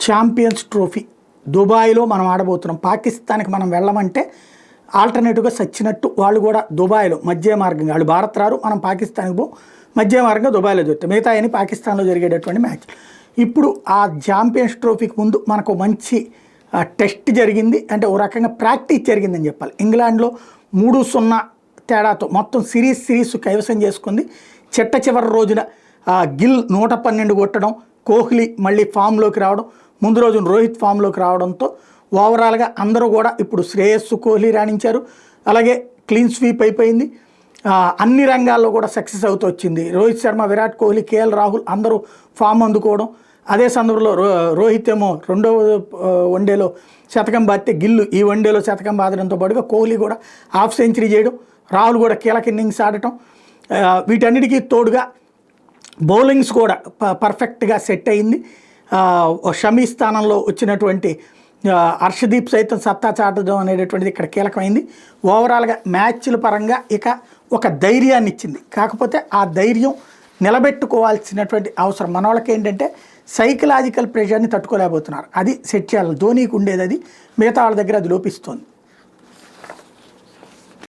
Champions trophy దుబాయ్లో మనం ఆడబోతున్నాం. పాకిస్తాన్కి మనం వెళ్ళమంటే ఆల్టర్నేటివ్గా సచ్చినట్టు వాళ్ళు కూడా దుబాయ్లో మధ్య మార్గంగా, వాళ్ళు భారత్ రారు, మనం పాకిస్తాన్కి పో, మధ్య మార్గంగా దుబాయ్లో జరుగుతాయి. మిగతా అని పాకిస్తాన్లో జరిగేటటువంటి మ్యాచ్. ఇప్పుడు ఆ ఛాంపియన్స్ ట్రోఫీకి ముందు మనకు మంచి టెస్ట్ జరిగింది, అంటే ఓ రకంగా ప్రాక్టీస్ జరిగిందని చెప్పాలి. ఇంగ్లాండ్లో 3-0 తేడాతో మొత్తం సిరీస్ కైవసం చేసుకుంది. చివరి రోజున గిల్ 112 కొట్టడం, కోహ్లీ మళ్ళీ ఫామ్లోకి రావడం, ముందు రోజున రోహిత్ ఫామ్లోకి రావడంతో ఓవరాల్గా అందరూ కూడా ఇప్పుడు శ్రేయస్సు, కోహ్లీ రాణించారు. అలాగే క్లీన్ స్వీప్ అయిపోయింది. అన్ని రంగాల్లో కూడా సక్సెస్ అవుతూ వచ్చింది. రోహిత్ శర్మ, విరాట్ కోహ్లీ, కేఎల్ రాహుల్ అందరూ ఫామ్ అందుకోవడం. అదే సందర్భంలో రోహిత్ ఏమో రెండవ వన్డేలో శతకం బాధితే గిల్లు ఈ వన్డేలో శతకం బాధడంతో పాటుగా కోహ్లీ కూడా హాఫ్ సెంచరీ చేయడం, రాహుల్ కూడా కీలక ఇన్నింగ్స్ ఆడటం, వీటన్నిటికీ తోడుగా బౌలింగ్స్ కూడా పర్ఫెక్ట్గా సెట్ అయింది. షమీ స్థానంలో వచ్చినటువంటి హర్షదీప్ సైతం సత్తా చాటడం అనేటటువంటిది ఇక్కడ కీలకమైంది. ఓవరాల్గా మ్యాచ్ల పరంగా ఇక ఒక ధైర్యాన్ని ఇచ్చింది. కాకపోతే ఆ ధైర్యం నిలబెట్టుకోవాల్సినటువంటి అవసరం మన వాళ్ళకి ఏంటంటే సైకలాజికల్ ప్రెషర్ని తట్టుకోలేకపోతున్నారు. అది సెట్ చేయాలి. ధోనీకి ఉండేది అది, మిగతా వాళ్ళ దగ్గర అది లోపిస్తోంది.